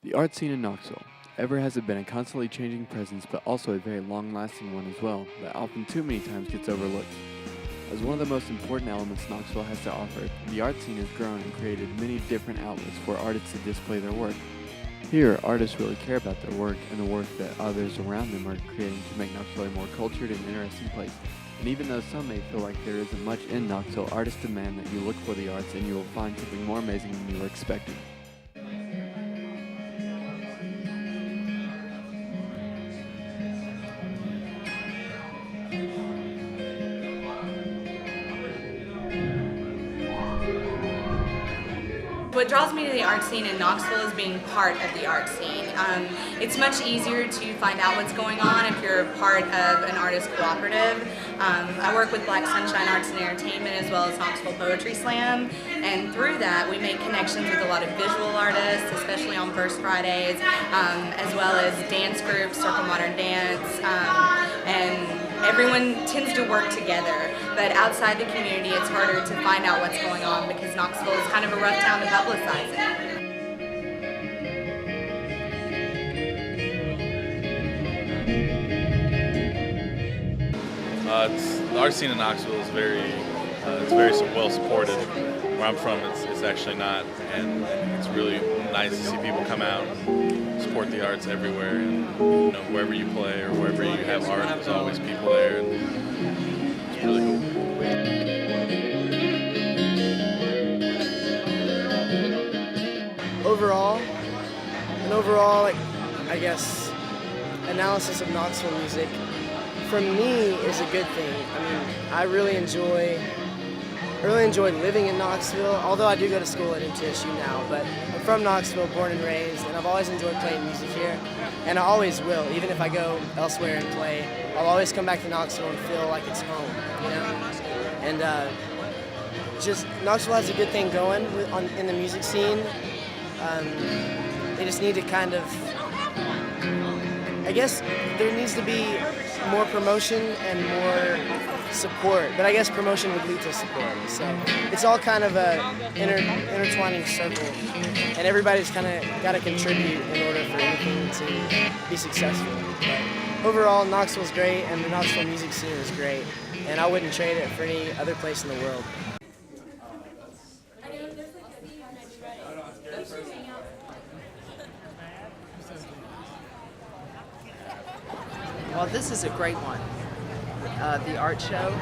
The art scene in Knoxville. Ever has it been a constantly changing presence, but also a very long-lasting one as well, that often too many times gets overlooked. As one of the most important elements Knoxville has to offer, the art scene has grown and created many different outlets for artists to display their work. Here, artists really care about their work and the work that others around them are creating to make Knoxville a more cultured and interesting place. And even though some may feel like there isn't much in Knoxville, artists demand that you look for the arts and you will find something more amazing than you were expecting. What draws me to the art scene in Knoxville is being part of the art scene. It's much easier to find out what's going on if you're part of an artist cooperative. I work with Black Sunshine Arts and Entertainment as well as Knoxville Poetry Slam, and through that we make connections with a lot of visual artists, especially on First Fridays, as well as dance groups, Circle Modern Dance, and everyone tends to work together, but outside the community it's harder to find out what's going on because Knoxville is kind of a rough town to publicize it. The art scene in Knoxville is very well supported. Where I'm from, it's actually not, and it's really nice to see people come out and support the arts everywhere. And wherever you play or wherever you have art, there's always people there, and it's really cool. Overall, I guess, analysis of Knoxville music, for me, is a good thing. I mean, I really enjoy living in Knoxville, although I do go to school at MTSU now, but I'm from Knoxville, born and raised, and I've always enjoyed playing music here, and I always will. Even if I go elsewhere and play, I'll always come back to Knoxville and feel like it's home, And just Knoxville has a good thing going in the music scene. They just need to kind of, I guess there needs to be more promotion and more support, but I guess promotion would lead to support. So it's all kind of a intertwining circle, and everybody's kind of got to contribute in order for anything to be successful. But overall, Knoxville's great, and the Knoxville music scene is great, and I wouldn't trade it for any other place in the world. Well, this is a great one. The art show,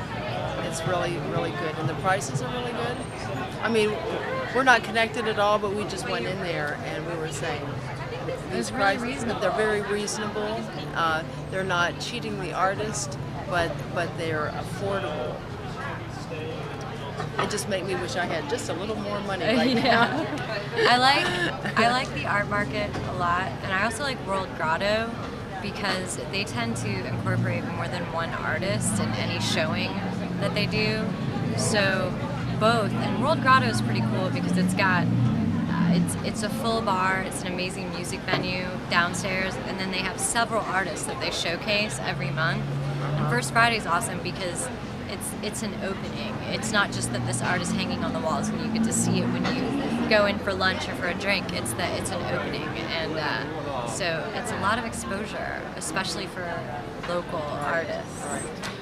it's really, really good. And the prices are really good. I mean, we're not connected at all, but we just went in there and we were saying these prices, they're very reasonable. They're not cheating the artist, but they're affordable. It just made me wish I had just a little more money right now. I like the art market a lot, and I also like World Grotto, because they tend to incorporate more than one artist in any showing that they do. So both, and World Grotto is pretty cool because it's got, it's a full bar, it's an amazing music venue downstairs, and then they have several artists that they showcase every month. And First Friday is awesome because it's an opening. It's not just that this art is hanging on the walls and you get to see it when you go in for lunch or for a drink. It's that it's an opening, and so it's a lot of exposure, especially for local artists.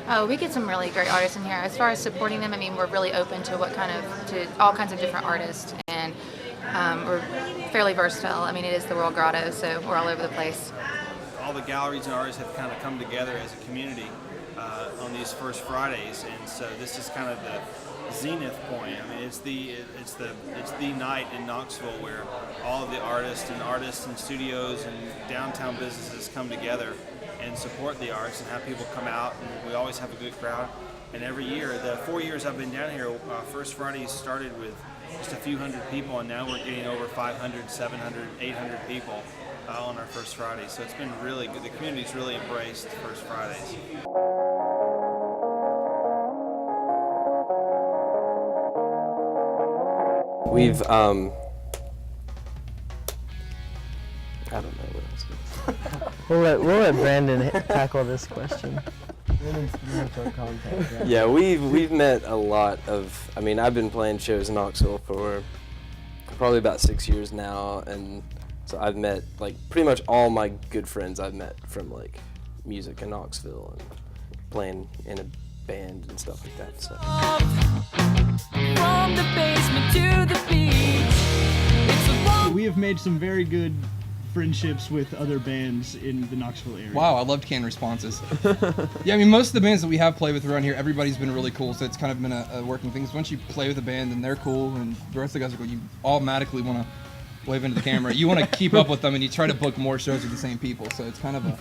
Oh, we get some really great artists in here. As far as supporting them, I mean, we're really open to to all kinds of different artists, and we're fairly versatile. I mean, it is the World Grotto, so we're all over the place. All the galleries and artists have kind of come together as a community on these First Fridays, and so this is kind of the zenith point. I mean, it's the night in Knoxville where all of the artists and studios and downtown businesses come together and support the arts and have people come out, and we always have a good crowd. And every year, the 4 years I've been down here, First Fridays started with just a few hundred people, and now we're getting over 500, 700, 800 people on our First Friday. So it's been really good. The community's really embraced First Fridays. We've, I don't know what else. We'll let Brandon tackle this question. Yeah, we've met a lot of, I mean, I've been playing shows in Knoxville for probably about 6 years now, and So I've met like pretty much all my good friends I've met from like music in Knoxville and playing in a band and stuff like that. So. From the basement to the beach. We have made some very good friendships with other bands in the Knoxville area. Wow, I loved canned responses. Yeah, I mean, most of the bands that we have played with around here, everybody's been really cool, so it's kind of been a working thing. So once you play with a band and they're cool and the rest of the guys are cool, you automatically want to wave into the camera. You want to keep up with them and you try to book more shows with the same people. So it's kind of a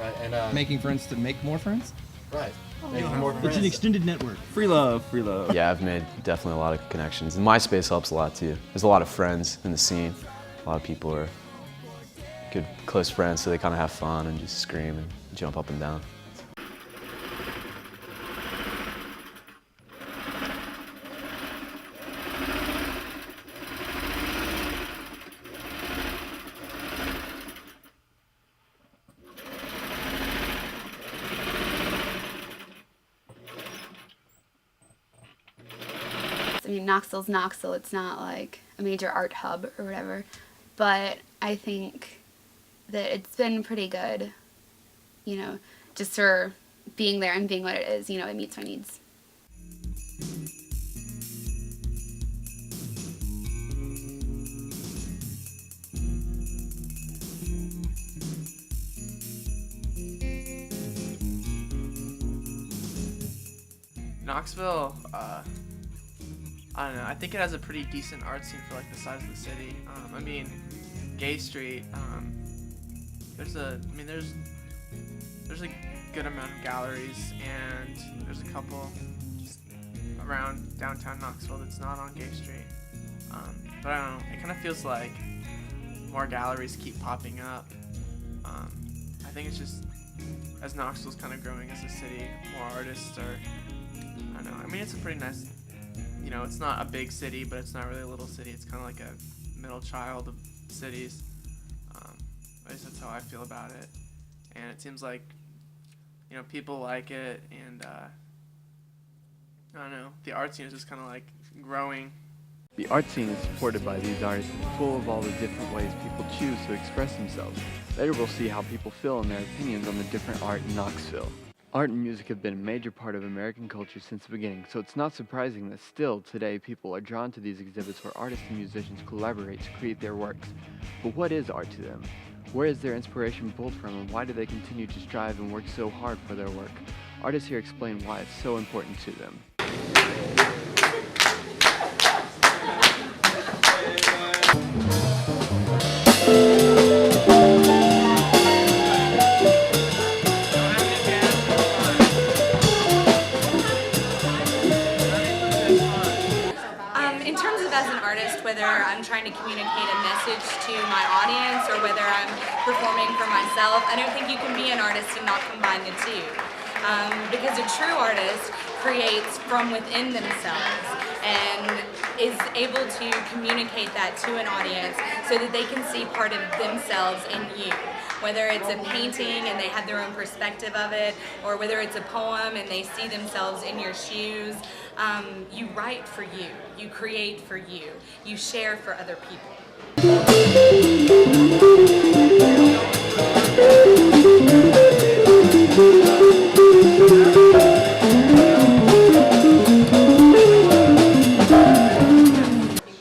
right, and making friends to make more friends. Right. It's an extended network. Free love, free love. Yeah, I've made definitely a lot of connections. And MySpace helps a lot too. There's a lot of friends in the scene. A lot of people are good, close friends, so they kind of have fun and just scream and jump up and down. I mean, Knoxville's Knoxville. It's not like a major art hub or whatever. But I think that it's been pretty good, you know, just for being there and being what it is, you know, it meets my needs. Knoxville, I don't know. I think it has a pretty decent art scene for like the size of the city. I mean, Gay Street. There's a a good amount of galleries, and there's a couple just around downtown Knoxville that's not on Gay Street. But I don't know. It kind of feels like more galleries keep popping up. I think it's just as Knoxville's kind of growing as a city, more artists are. I don't know. I mean, it's a pretty nice. You know, it's not a big city, but it's not really a little city. It's kind of like a middle child of cities. At least that's how I feel about it. And it seems like, you know, people like it, and I don't know, the art scene is just kind of like growing. The art scene is supported by these artists and full of all the different ways people choose to express themselves. Later we'll see how people feel and their opinions on the different art in Knoxville. Art and music have been a major part of American culture since the beginning, so it's not surprising that still today people are drawn to these exhibits where artists and musicians collaborate to create their works. But what is art to them? Where is their inspiration pulled from, and why do they continue to strive and work so hard for their work? Artists here explain why it's so important to them. In terms of as an artist, whether I'm trying to communicate a message to my audience or whether I'm performing for myself, I don't think you can be an artist and not combine the two. Because a true artist creates from within themselves and is able to communicate that to an audience so that they can see part of themselves in you. Whether it's a painting and they have their own perspective of it, or whether it's a poem and they see themselves in your shoes. You write for you, you create for you, you share for other people.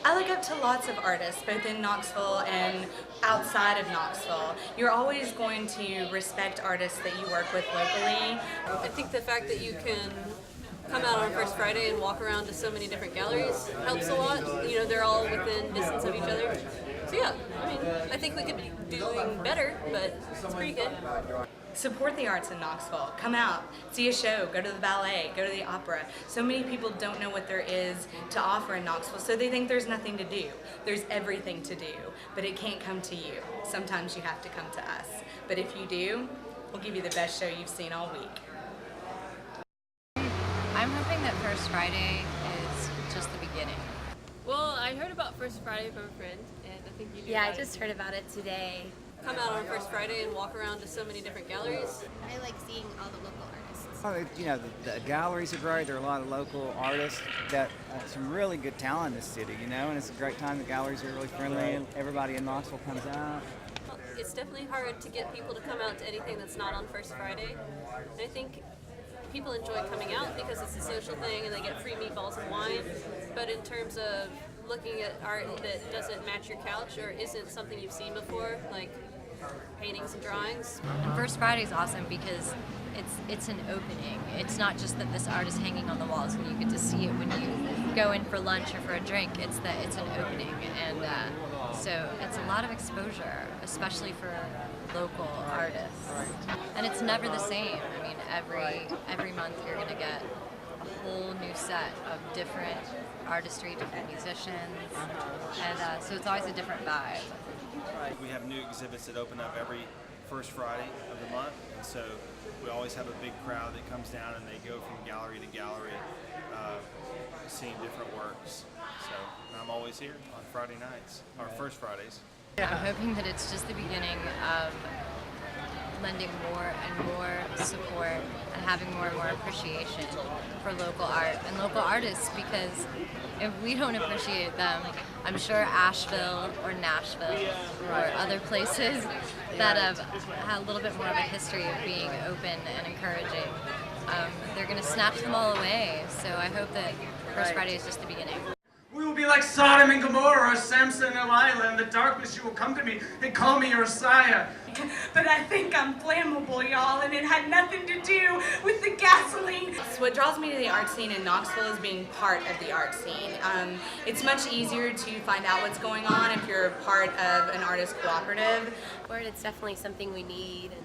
I look up to lots of artists, both in Knoxville and outside of Knoxville. You're always going to respect artists that you work with locally. I think the fact that you can come out on First Friday and walk around to so many different galleries helps a lot. You know, they're all within distance of each other. So yeah, I mean, I think we could be doing better, but it's pretty good. Support the arts in Knoxville. Come out, see a show, go to the ballet, go to the opera. So many people don't know what there is to offer in Knoxville, so they think there's nothing to do. There's everything to do, but it can't come to you. Sometimes you have to come to us. But if you do, we'll give you the best show you've seen all week. I'm hoping that First Friday is just the beginning. Well, I heard about First Friday from a friend, and I think you do. Yeah, I just heard about it today. Come out on First Friday and walk around to so many different galleries. I like seeing all the local artists. You know, the galleries are great. There are a lot of local artists that some really good talent in this city, you know, and it's a great time. The galleries are really friendly and everybody in Knoxville comes out. It's definitely hard to get people to come out to anything that's not on First Friday. And I think people enjoy coming out because it's a social thing and they get free meatballs and wine. But in terms of looking at art that doesn't match your couch or isn't something you've seen before, like paintings and drawings. And First Friday is awesome because it's an opening. It's not just that this art is hanging on the walls and you get to see it when you go in for lunch or for a drink. It's that it's an opening, and so it's a lot of exposure, especially for local artists. And it's never the same. I mean, every month you're gonna get a whole new set of different artistry, different musicians, and so it's always a different vibe. We have new exhibits that open up every first Friday of the month, and so we always have a big crowd that comes down and they go from gallery to gallery seeing different works. So I'm always here on Friday nights, or first Fridays. I'm hoping that it's just the beginning of lending more and more support and having more and more appreciation for local art and local artists, because if we don't appreciate them, I'm sure Asheville or Nashville or other places that have had a little bit more of a history of being open and encouraging, they're going to snatch them all away. So I hope that First Friday is just the beginning. We will be like Sodom and Gomorrah, or Samson and Delilah. In the darkness you will come to me and call me your Messiah. But I think I'm flammable, y'all, and it had nothing to do with the gasoline. So what draws me to the art scene in Knoxville is being part of the art scene. It's much easier to find out what's going on if you're part of an artist cooperative. It's definitely something we need, and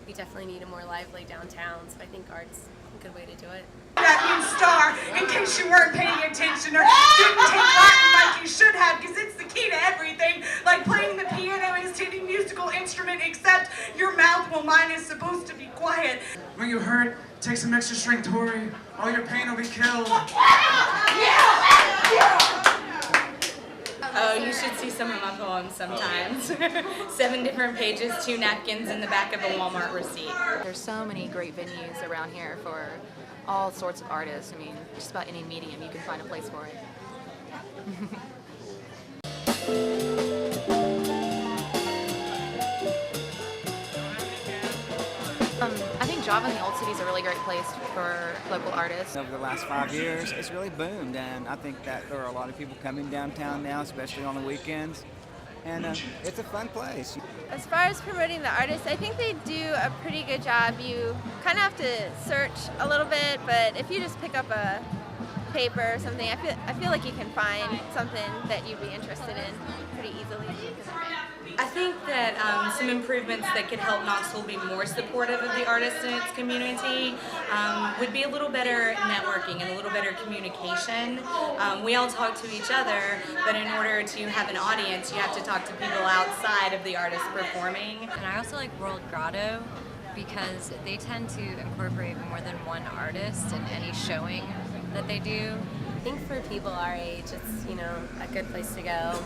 we definitely need a more lively downtown, so I think art's a good way to do it. That new star, in case you weren't paying attention or didn't take Latin like you should have, because it's the key to everything. Like playing the piano is any musical instrument, except your mouth, well, mine is supposed to be quiet. When you hurt, take some extra strength, Tori. All your pain will be killed. Oh, you should see some of my poems sometimes. 7 different pages, 2 napkins in the back of a Walmart receipt. There's so many great venues around here for all sorts of artists. I mean, just about any medium, you can find a place for it. I think Java in the Old City is a really great place for local artists. Over the last 5 years, it's really boomed, and I think that there are a lot of people coming downtown now, especially on the weekends, and it's a fun place. As far as promoting the artists, I think they do a pretty good job. You kind of have to search a little bit, but if you just pick up a paper or something, I feel like you can find something that you'd be interested in pretty easily. I think that some improvements that could help Knoxville be more supportive of the artists in its community would be a little better networking and a little better communication. We all talk to each other, but in order to have an audience, you have to talk to people outside of the artists performing. And I also like World Grotto because they tend to incorporate more than one artist in any showing that they do. I think for people our age, it's, you know, a good place to go.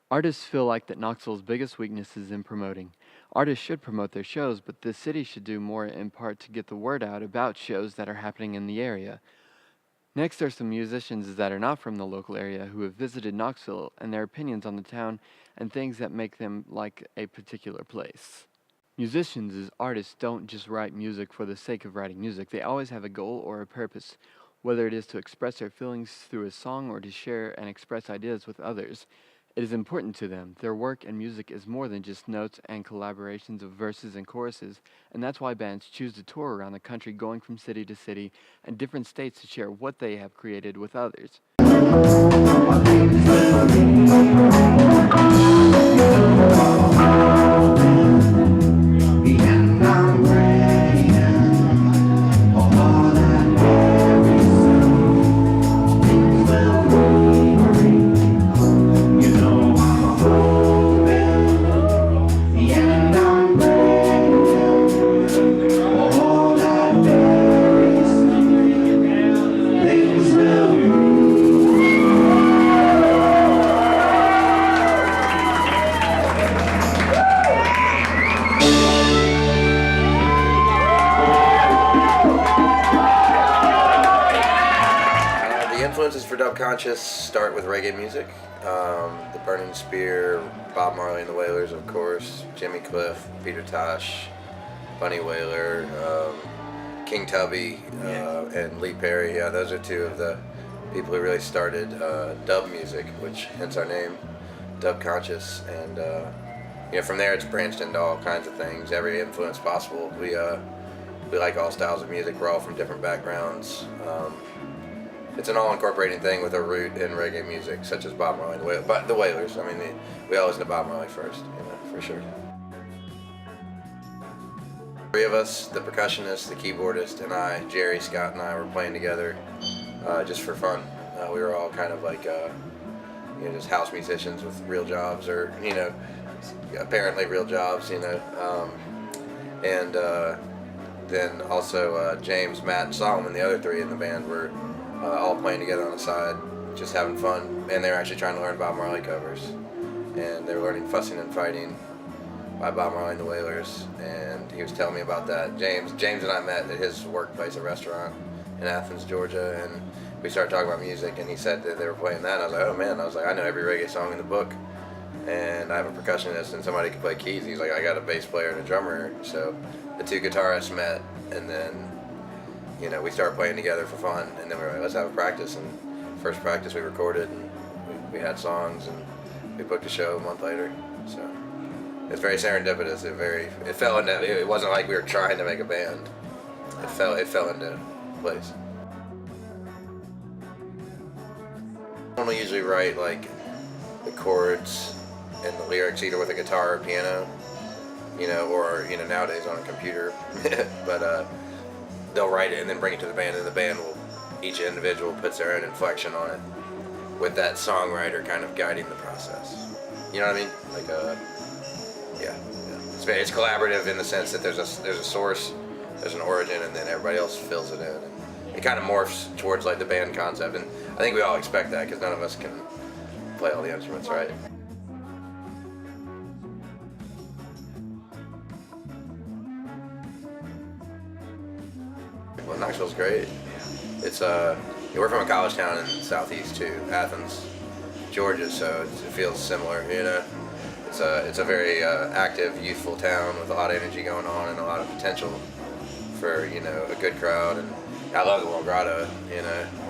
Artists feel like that Knoxville's biggest weakness is in promoting. Artists should promote their shows, but the city should do more in part to get the word out about shows that are happening in the area. Next are some musicians that are not from the local area who have visited Knoxville and their opinions on the town and things that make them like a particular place. Musicians as artists don't just write music for the sake of writing music. They always have a goal or a purpose, whether it is to express their feelings through a song or to share and express ideas with others. It is important to them. Their work and music is more than just notes and collaborations of verses and choruses, and that's why bands choose to tour around the country, going from city to city and different states to share what they have created with others. Yeah. influences for Dub Conscious start with reggae music. The Burning Spear, Bob Marley and the Wailers, of course, Jimmy Cliff, Peter Tosh, Bunny Wailer, King Tubby, and Lee Perry. Yeah, those are two of the people who really started dub music, which hence our name, Dub Conscious. And from there it's branched into all kinds of things, every influence possible. We like all styles of music. We're all from different backgrounds. It's an all-incorporating thing with a root in reggae music, such as Bob Marley and the Wailers. I mean, we all listen to Bob Marley first, for sure. Three of us, the percussionist, the keyboardist, and I, Jerry, Scott, and I were playing together just for fun. We were all kind of like, just house musicians with real jobs, or, apparently real jobs, and then also James, Matt, and Solomon, the other three in the band, were all playing together on the side, just having fun, and they were actually trying to learn Bob Marley covers, and they were learning Fussing and Fighting by Bob Marley and the Wailers, and he was telling me about that. James and I met at his workplace, a restaurant in Athens, Georgia, and we started talking about music, and he said that they were playing that, and I was like, oh man, I know every reggae song in the book, and I have a percussionist and somebody can play keys. He's like, I got a bass player and a drummer, so the two guitarists met, and then we started playing together for fun, and then we were like, let's have a practice. And first practice we recorded, and we had songs, and we booked a show a month later. So it's very serendipitous. It fell into. It wasn't like we were trying to make a band. It fell into place. I don't usually write like the chords and the lyrics either with a guitar or piano, or nowadays on a computer, but. They'll write it and then bring it to the band, and the band will, each individual puts their own inflection on it, with that songwriter kind of guiding the process. You know what I mean? Like, it's collaborative in the sense that there's a source, there's an origin, and then everybody else fills it in. And it kind of morphs towards like the band concept, and I think we all expect that because none of us can play all the instruments, right? Well, Knoxville's great. It's we're from a college town in southeast too, Athens, Georgia, so it feels similar. It's a very active, youthful town with a lot of energy going on and a lot of potential for a good crowd. And I love the World Grotto.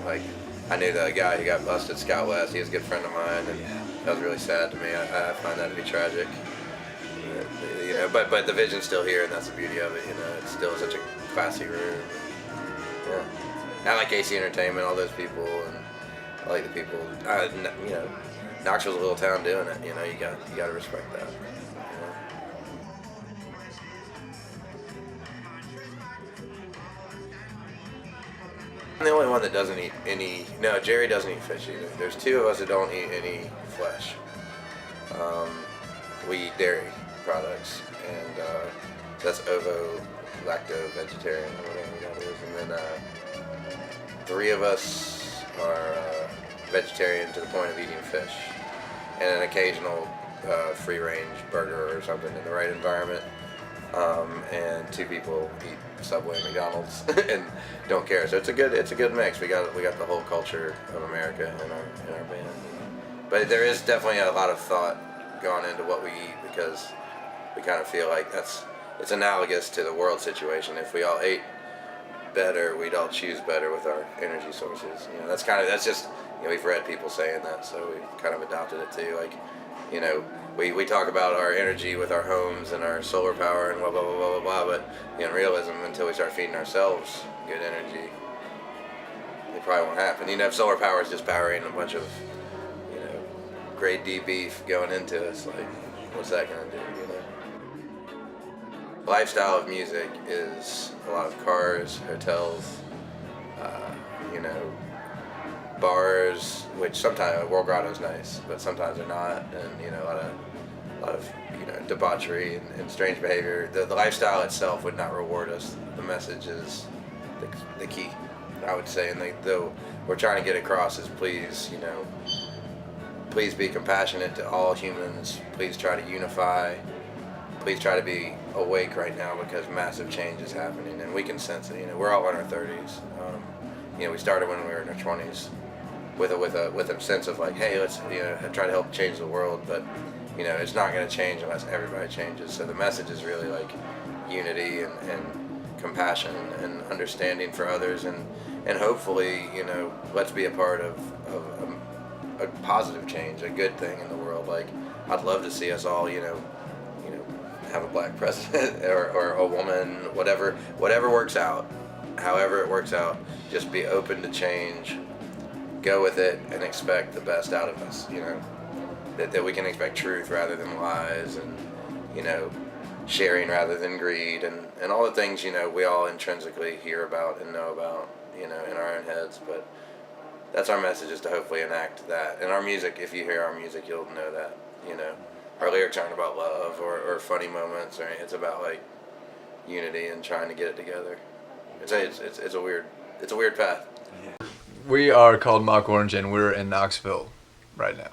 Like I knew the guy who got busted, Scout West. He was a good friend of mine, and that was really sad to me. I find that to be tragic. But the vision's still here, and that's the beauty of it. It's still such a classy room. Yeah. I like AC Entertainment, all those people, and I like the people. Knoxville's a little town doing it. You got to respect that. I'm the only one that doesn't eat any. No, Jerry doesn't eat fish either. There's two of us that don't eat any flesh. We eat dairy products, and that's ovo, lacto, vegetarian, or whatever that is. And then three of us are vegetarian to the point of eating fish, and an occasional free-range burger or something in the right environment. And two people eat Subway and McDonald's and don't care. So it's a good mix. We got the whole culture of America in our band. But there is definitely a lot of thought gone into what we eat, because we kind of feel like it's analogous to the world situation. If we all ate better, we'd all choose better with our energy sources. That's just we've read people saying that, so we've kind of adopted it too. Like, we talk about our energy with our homes and our solar power and blah blah blah blah blah, but in realism, until we start feeding ourselves good energy, it probably won't happen. If solar power is just powering a bunch of grade D beef going into us, like, what's that gonna do? Lifestyle of music is a lot of cars, hotels, bars, which sometimes World Grotto's nice, but sometimes they're not, and a lot of debauchery and strange behavior. The lifestyle itself would not reward us. The message is the key, I would say, and though we're trying to get across is please be compassionate to all humans. Please try to unify. Please try to be awake right now, because massive change is happening, and we can sense it. We're all in our 30s. We started when we were in our 20s, with a sense of like, hey, let's try to help change the world, but it's not going to change unless everybody changes. So the message is really like unity and compassion and understanding for others, and hopefully let's be a part of a positive change, a good thing in the world. Like I'd love to see us all have a black president or a woman, whatever works out, however it works out. Just be open to change, go with it, and expect the best out of us. That we can expect truth rather than lies, and sharing rather than greed, and all the things we all intrinsically hear about and know about in our own heads. But that's our message, is to hopefully enact that. And our music, if you hear our music, you'll know that. Our lyrics aren't about love or funny moments, or anything. It's about like unity and trying to get it together. It's a weird path. We are called Mock Orange, and we're in Knoxville right now.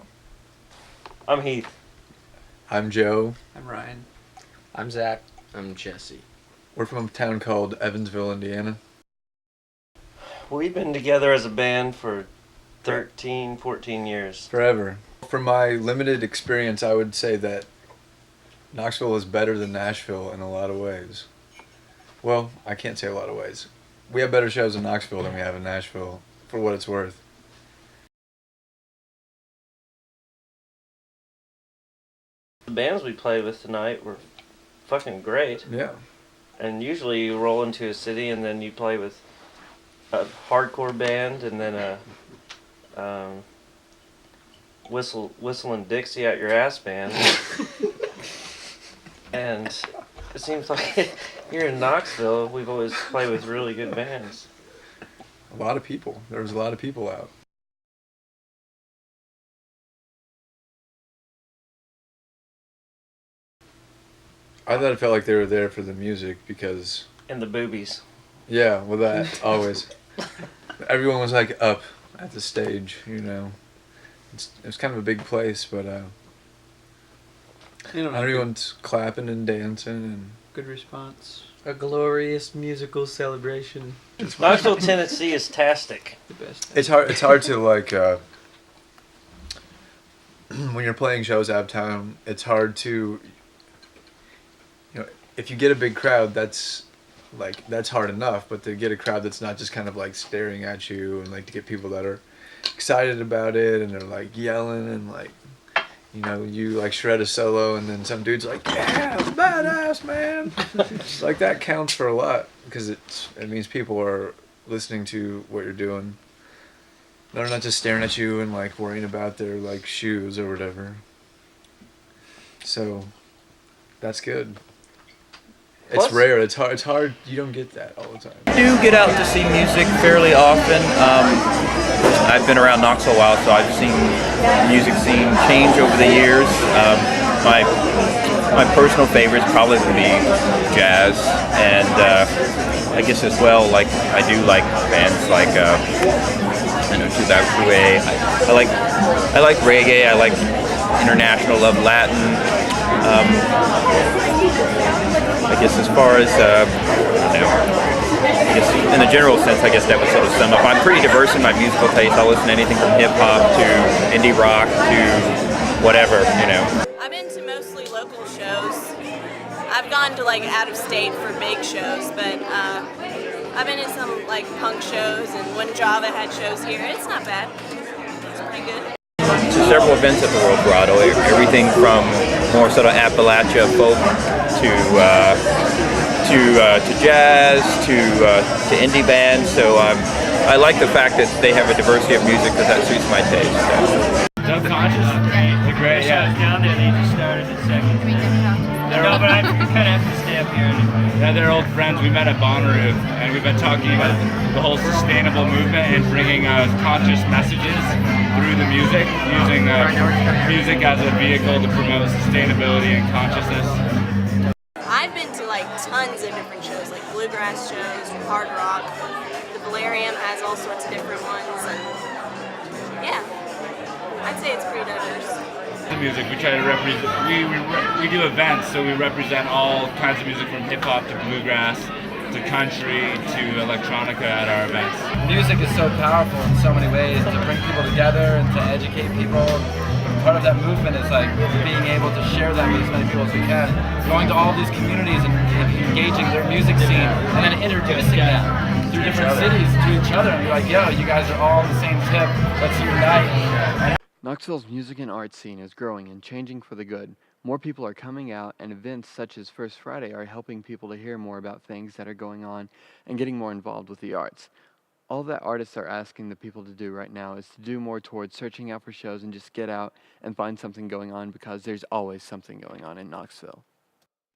I'm Heath. I'm Joe. I'm Ryan. I'm Zach. I'm Jesse. We're from a town called Evansville, Indiana. We've been together as a band for 13, 14 years. Forever. From my limited experience, I would say that Knoxville is better than Nashville in a lot of ways. Well, I can't say a lot of ways. We have better shows in Knoxville than we have in Nashville, for what it's worth. The bands we played with tonight were fucking great. Yeah. And usually you roll into a city and then you play with a hardcore band and then a whistling Dixie out your ass band. And it seems like here in Knoxville we've always played with really good bands. A lot of people. There was a lot of people out. I thought it felt like they were there for the music because... And the boobies. Yeah, well that, always. Everyone was like up at the stage, It was kind of a big place, but everyone's clapping and dancing and... Good response. A glorious musical celebration. Knoxville, Tennessee is tastic. The best. It's hard to like when you're playing shows out of town, it's hard to if you get a big crowd, that's hard enough, but to get a crowd that's not just kind of like staring at you, and like to get people that are excited about it and they're like yelling and like you like shred a solo and then some dude's like, yeah, it's badass, man. Like that counts for a lot because it means people are listening to what you're doing. They're not just staring at you and like worrying about their like shoes or whatever. So that's good. It's rare. It's hard. You don't get that all the time. I do get out to see music fairly often. I've been around Knoxville a while, so I've seen the music scene change over the years. My personal favorites probably would be jazz, and I guess as well, like I do like bands like Tubac. I like reggae. I like international, love Latin. I guess as far as I guess in the general sense, I guess that would sort of sum up. I'm pretty diverse in my musical taste. I'll listen to anything from hip hop to indie rock to whatever, I've been to mostly local shows. I've gone to like out of state for big shows, but I've been to some like punk shows, and when Java had shows here, it's not bad. It's pretty good. To several events at the World Grotto, everything from more sort of Appalachia folk to jazz to indie bands. So I like the fact that they have a diversity of music because that suits my taste. Subconscious is great. Yeah. Down there, they just started at second. No, but I kind of have to stay up here. Yeah, they're old friends. We met at Bonnaroo, and we've been talking about the whole sustainable movement and bringing conscious messages through the music, using music as a vehicle to promote sustainability and consciousness. I've been to like tons of different shows, like bluegrass shows, hard rock. The Valerian has all sorts of different ones, and yeah, I'd say it's pretty diverse. The music, we try to represent, we do events, so we represent all kinds of music from hip hop to bluegrass to country to electronica at our events. Music is so powerful in so many ways to bring people together and to educate people. Part of that movement is like being able to share that with as many people as we can. Going to all these communities and engaging their music scene and then introducing them through different cities to each other and be like, yo, you guys are all on the same tip, let's unite. Knoxville's music and art scene is growing and changing for the good. More people are coming out, and events such as First Friday are helping people to hear more about things that are going on and getting more involved with the arts. All that artists are asking the people to do right now is to do more towards searching out for shows and just get out and find something going on, because there's always something going on in Knoxville.